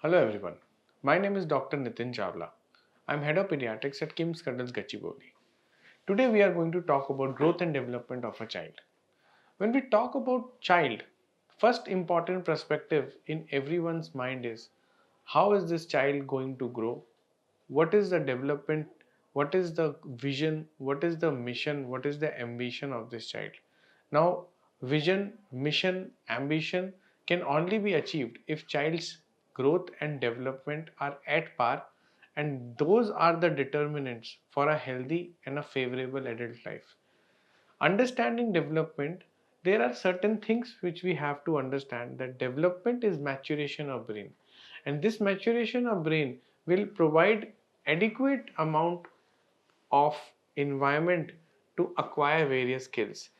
Hello everyone, my name is Dr. Nitin Chawla. I am Head of Pediatrics at KIMS Cuddles Gachibowli. Today we are going to talk about growth and development of a child. When we talk about child, first important perspective in everyone's mind is how is this child going to grow? What is the development? What is the vision? What is the mission? What is the ambition of this child? Now, vision, mission, ambition can only be achieved if child's growth and development are at par, and those are the determinants for a healthy and a favorable adult life. Understanding development, there are certain things which we have to understand, that development is maturation of brain, and this maturation of brain will provide adequate amount of environment to acquire various skills.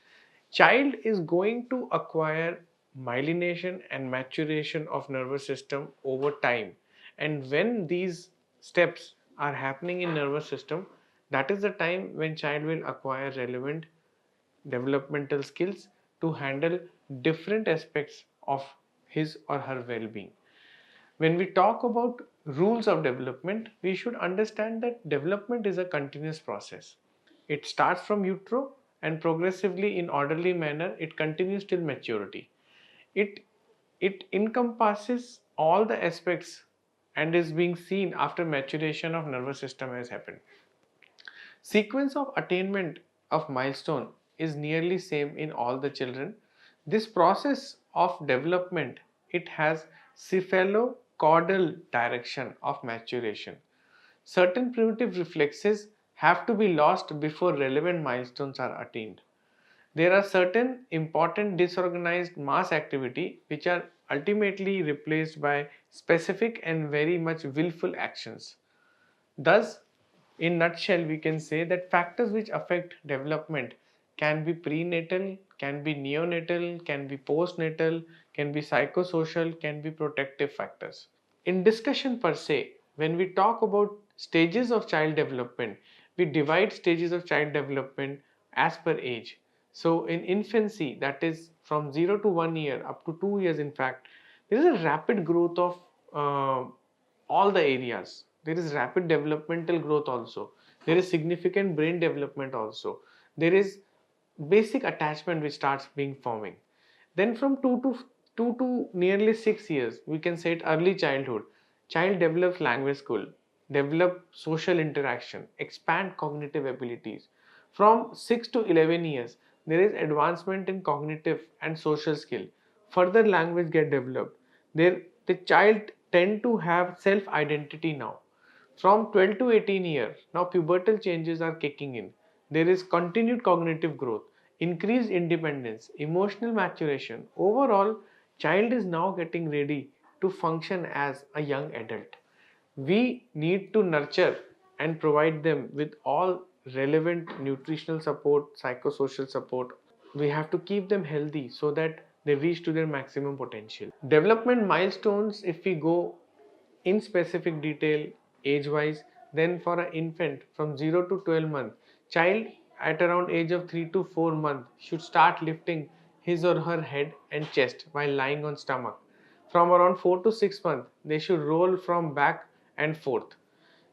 Child is going to acquire myelination and maturation of nervous system over time, and when these steps are happening in nervous system, that is the time when child will acquire relevant developmental skills to handle different aspects of his or her well-being. When we talk about rules of development, we should understand that development is a continuous process. It starts from utero and progressively in orderly manner it continues till maturity. It it encompasses all the aspects and is being seen after maturation of nervous system has happened. Sequence of attainment of milestone is nearly same in all the children. This process of development, it has cephalocaudal direction of maturation. Certain primitive reflexes have to be lost before relevant milestones are attained. There are certain important disorganized mass activity which are ultimately replaced by specific and very much willful actions. Thus, in nutshell, we can say that factors which affect development can be prenatal, can be neonatal, can be postnatal, can be psychosocial, can be protective factors. In discussion per se, when we talk about stages of child development, we divide stages of child development as per age. So in infancy, that is from 0 to 1 year up to 2 years, in fact, there is a rapid growth of all the areas. There is rapid developmental growth also. There is significant brain development also. There is basic attachment which starts being forming. Then from 2 to nearly 6 years, we can say it early childhood. Child develops language skill, develop social interaction, expand cognitive abilities. From 6 to 11 years, there is advancement in cognitive and social skill. Further language get developed. There, the child tend to have self identity now. From 12 to 18 years, now pubertal changes are kicking in. There is continued cognitive growth, increased independence, emotional maturation. Overall, child is now getting ready to function as a young adult. We need to nurture and provide them with all relevant nutritional support, psychosocial support. We have to keep them healthy so that they reach to their maximum potential. Development milestones, if we go in specific detail age wise, then for an infant from 0 to 12 month, child at around age of 3 to 4 month should start lifting his or her head and chest while lying on stomach. From around 4 to 6 month, they should roll from back and forth.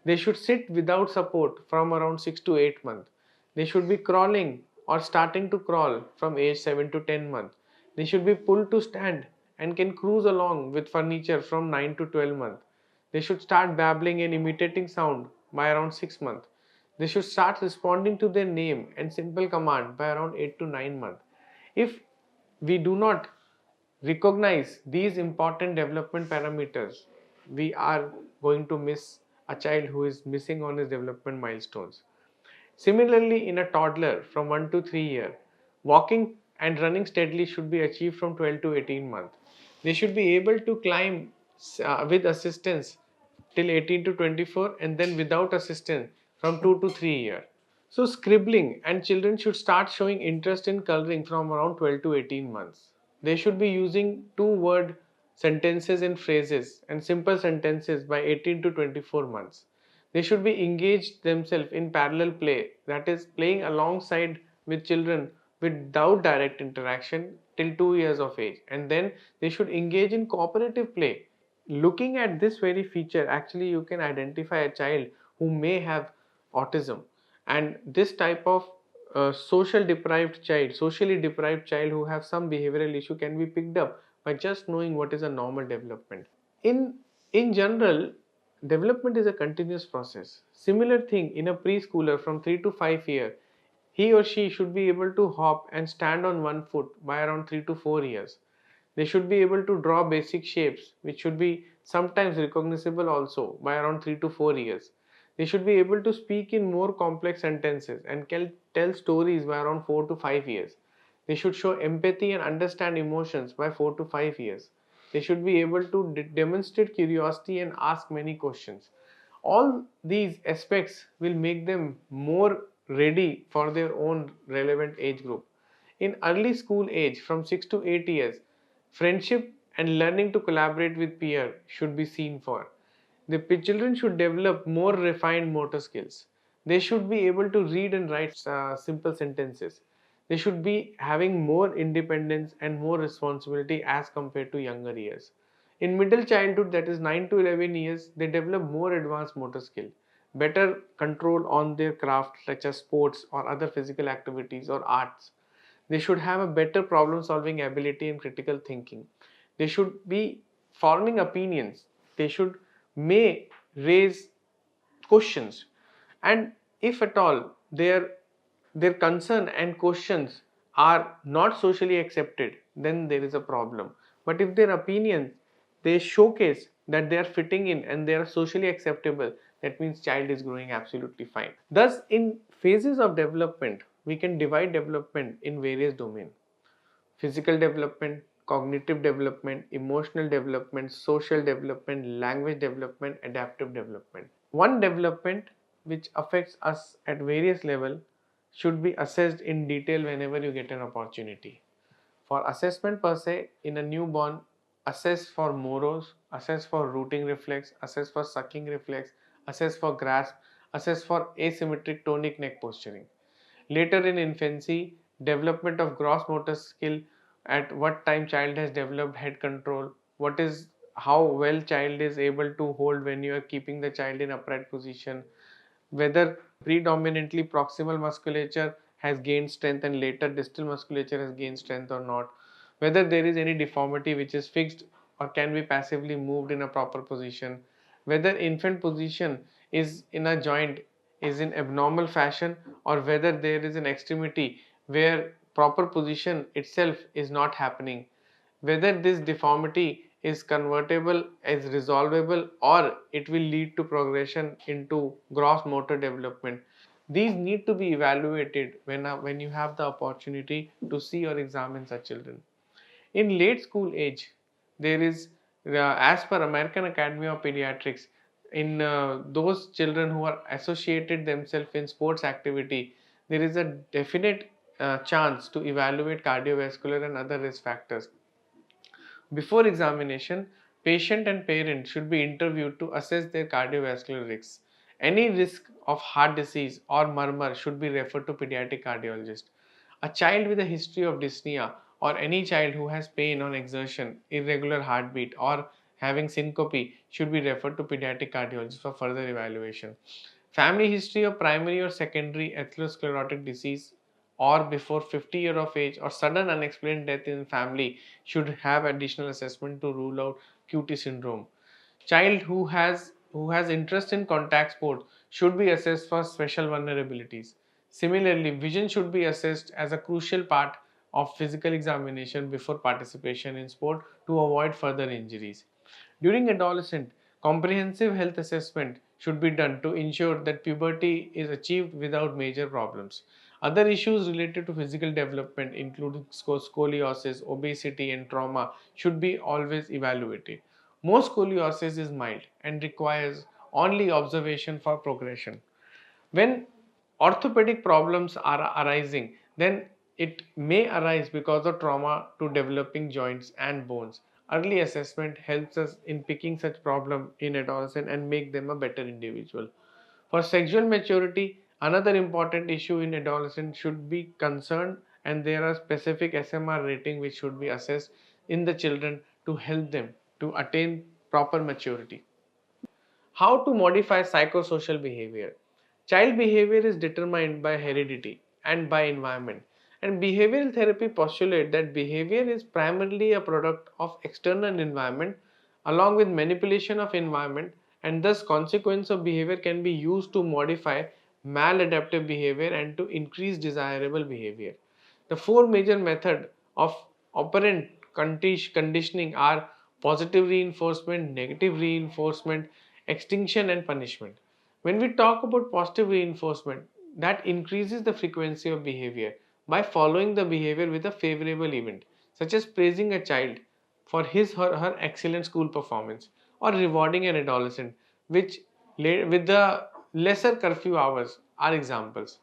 They should sit without support from around 6 to 8 months. They should be crawling or starting to crawl from age 7 to 10 months. They should be pulled to stand and can cruise along with furniture from 9 to 12 months. They should start babbling and imitating sound by around 6 months. They should start responding to their name and simple command by around 8 to 9 months. If we do not recognize these important development parameters, we are going to miss a child who is missing on his development milestones. Similarly, in a toddler from 1 to 3 years, walking and running steadily should be achieved from 12 to 18 months. They should be able to climb with assistance till 18 to 24, and then without assistance from 2 to 3 years. So scribbling, and children should start showing interest in coloring from around 12 to 18 months. They should be using two-word sentences and phrases and simple sentences by 18 to 24 months. They should be engaged themselves in parallel play, that is playing alongside with children without direct interaction till 2 years of age, and then they should engage in cooperative play. Looking at this very feature, actually you can identify a child who may have autism, and this type of socially deprived child who have some behavioral issue can be picked up by just knowing what is a normal development. In general, development is a continuous process. Similar thing in a preschooler from 3 to 5 years, he or she should be able to hop and stand on one foot by around 3 to 4 years. They should be able to draw basic shapes, which should be sometimes recognizable also by around 3 to 4 years. They should be able to speak in more complex sentences and can tell stories by around 4 to 5 years. They should show empathy and understand emotions by 4 to 5 years. They should be able to demonstrate curiosity and ask many questions. All these aspects will make them more ready for their own relevant age group. In early school age, from 6 to 8 years, friendship and learning to collaborate with peers should be seen for. The children should develop more refined motor skills. They should be able to read and write simple sentences. They should be having more independence and more responsibility as compared to younger years. In middle childhood, that is 9 to 11 years, they develop more advanced motor skill, better control on their craft such as sports or other physical activities or arts. They should have a better problem solving ability and critical thinking. They should be forming opinions. They should may raise questions, and if at all their concern and questions are not socially accepted, then there is a problem. But if their opinions, they showcase that they are fitting in and they are socially acceptable, that means child is growing absolutely fine. Thus, in phases of development, we can divide development in various domains: physical development, cognitive development, emotional development, social development, language development, adaptive development. One development which affects us at various levels should be assessed in detail whenever you get an opportunity. For assessment per se, in a newborn, assess for moros, assess for rooting reflex, assess for sucking reflex, assess for grasp, assess for asymmetric tonic neck posturing. Later in infancy, development of gross motor skill, at what time child has developed head control, what is how well child is able to hold when you are keeping the child in upright position, whether predominantly proximal musculature has gained strength and later distal musculature has gained strength or not, whether there is any deformity which is fixed or can be passively moved in a proper position, whether infant position is in a joint is in abnormal fashion, or whether there is an extremity where proper position itself is not happening, whether this deformity is convertible as resolvable or it will lead to progression into gross motor development. These need to be evaluated when you have the opportunity to see or examine such children. In late school age, there is, as per American Academy of Pediatrics, in those children who are associated themselves in sports activity, there is a definite chance to evaluate cardiovascular and other risk factors. Before examination, patient and parent should be interviewed to assess their cardiovascular risks. Any risk of heart disease or murmur should be referred to pediatric cardiologist. A child with a history of dyspnea or any child who has pain on exertion, irregular heartbeat or having syncope should be referred to pediatric cardiologist for further evaluation. Family history of primary or secondary atherosclerotic disease or before 50 years of age or sudden unexplained death in family should have additional assessment to rule out QT syndrome. Child who has interest in contact sport should be assessed for special vulnerabilities. Similarly, vision should be assessed as a crucial part of physical examination before participation in sport to avoid further injuries. During adolescence, comprehensive health assessment should be done to ensure that puberty is achieved without major problems. Other issues related to physical development, including scoliosis, obesity, and trauma, should be always evaluated. Most scoliosis is mild and requires only observation for progression. When orthopedic problems are arising, then it may arise because of trauma to developing joints and bones. Early assessment helps us in picking such problem in adolescent and make them a better individual. For sexual maturity, another important issue in adolescents should be concerned, and there are specific SMR rating which should be assessed in the children to help them to attain proper maturity. How to modify psychosocial behavior? Child behavior is determined by heredity and by environment. And behavioral therapy postulates that behavior is primarily a product of external environment along with manipulation of environment, and thus consequence of behavior can be used to modify maladaptive behavior and to increase desirable behavior. The four major methods of operant conditioning are positive reinforcement, negative reinforcement, extinction, and punishment. When we talk about positive reinforcement, that increases the frequency of behavior by following the behavior with a favorable event, such as praising a child for his or her excellent school performance or rewarding an adolescent which with the lesser curfew hours are examples.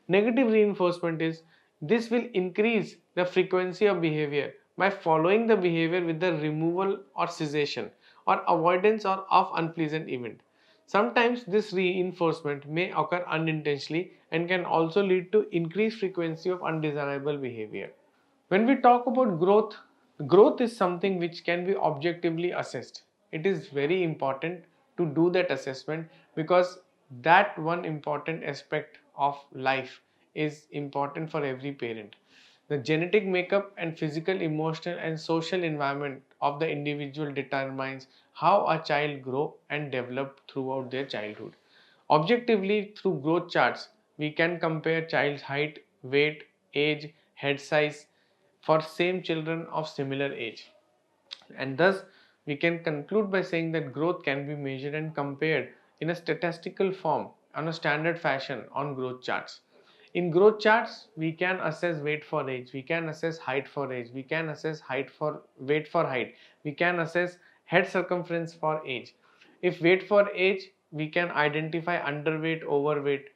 Negative reinforcement is this will increase the frequency of behavior by following the behavior with the removal or cessation or avoidance or of unpleasant event. Sometimes this reinforcement may occur unintentionally and can also lead to increased frequency of undesirable behavior. When we talk about growth, growth is something which can be objectively assessed. It is very important to do that assessment because that one important aspect of life is important for every parent. The genetic makeup and physical, emotional, and social environment of the individual determines how a child grow and develop throughout their childhood. Objectively, through growth charts, we can compare child's height, weight, age, head size for same children of similar age. And thus, we can conclude by saying that growth can be measured and compared in a statistical form on a standard fashion on growth charts. In growth charts, we can assess weight for age, we can assess height for age, we can assess height for weight for height, we can assess head circumference for age. If weight for age, we can identify underweight, overweight,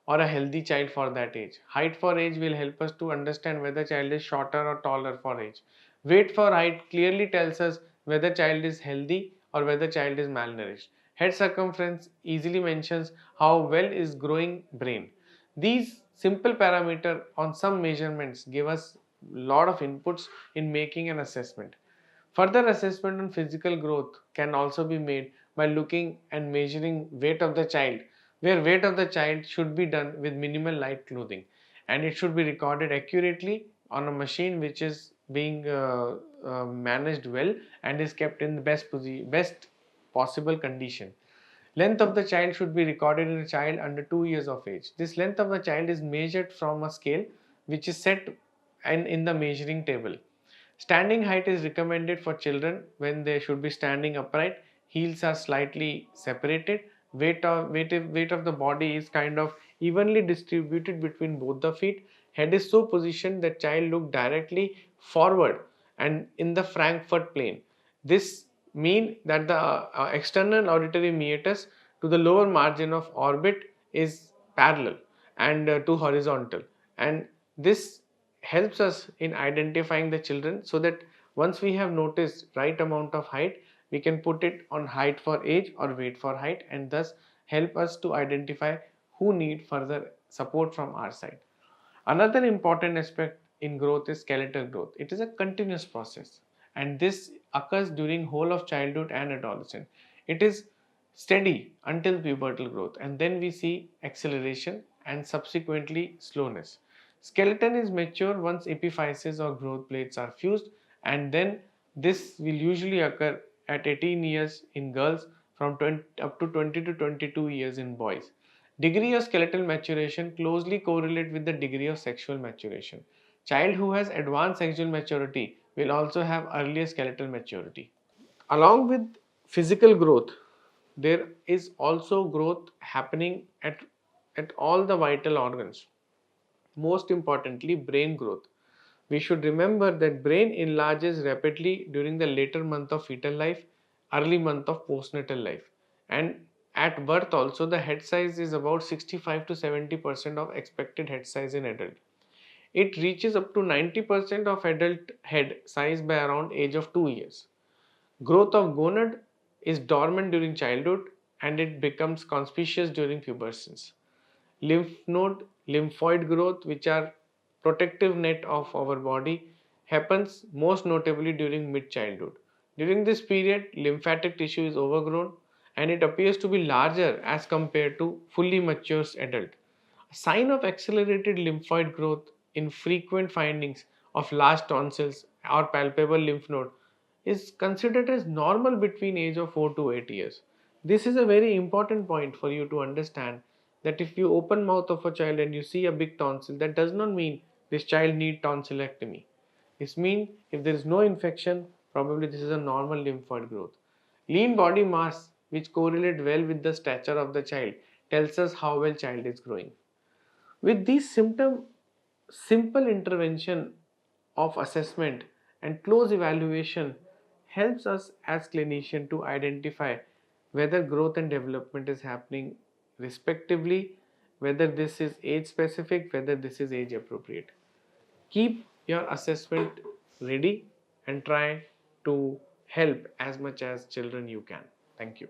or a healthy child for that age. Height for age will help us to understand whether child is shorter or taller for age. Weight for height clearly tells us whether child is healthy or whether child is malnourished. Head circumference easily mentions how well is growing brain. These simple parameters on some measurements give us lot of inputs in making an assessment. Further assessment on physical growth can also be made by looking and measuring weight of the child, where weight of the child should be done with minimal light clothing, and it should be recorded accurately on a machine which is being managed well and is kept in the best possible condition. Length of the child should be recorded in a child under 2 years of age. This length of the child is measured from a scale which is set and in the measuring table. Standing height is recommended for children when they should be standing upright. Heels are slightly separated. Weight of the body is kind of evenly distributed between both the feet. Head is so positioned that child look directly forward and in the Frankfurt plane. This mean that the external auditory meatus to the lower margin of orbit is parallel and to horizontal, and this helps us in identifying the children, so that once we have noticed right amount of height, we can put it on height for age or weight for height, and thus help us to identify who need further support from our side. Another important aspect in growth is skeletal growth. It is a continuous process, and this occurs during whole of childhood and adolescence. It is steady until pubertal growth, and then we see acceleration and subsequently slowness. Skeleton is mature once epiphyses or growth plates are fused, and then this will usually occur at 18 years in girls, from 20, up to 20 to 22 years in boys. Degree of skeletal maturation closely correlate with the degree of sexual maturation. Child who has advanced sexual maturity will also have earlier skeletal maturity. Along with physical growth, there is also growth happening at all the vital organs. Most importantly, brain growth. We should remember that brain enlarges rapidly during the later month of fetal life, early month of postnatal life. And at birth also, the head size is about 65 to 70% of expected head size in adult. It reaches up to 90% of adult head size by around age of 2 years. Growth of gonad is dormant during childhood and it becomes conspicuous during pubescence. Lymph node, lymphoid growth, which are protective net of our body, happens most notably during mid childhood. During this period, lymphatic tissue is overgrown and it appears to be larger as compared to fully mature adult. A sign of accelerated lymphoid growth in frequent findings of large tonsils or palpable lymph node is considered as normal between age of 4 to 8 years. This is a very important point for you to understand, that if you open mouth of a child and you see a big tonsil, that does not mean this child need tonsillectomy. This means if there is no infection, probably this is a normal lymphoid growth. Lean body mass, which correlate well with the stature of the child, tells us how well child is growing. With these symptoms, simple intervention of assessment and close evaluation helps us as clinician to identify whether growth and development is happening respectively, whether this is age specific, whether this is age appropriate. Keep your assessment ready and try to help as much as children you can. Thank you.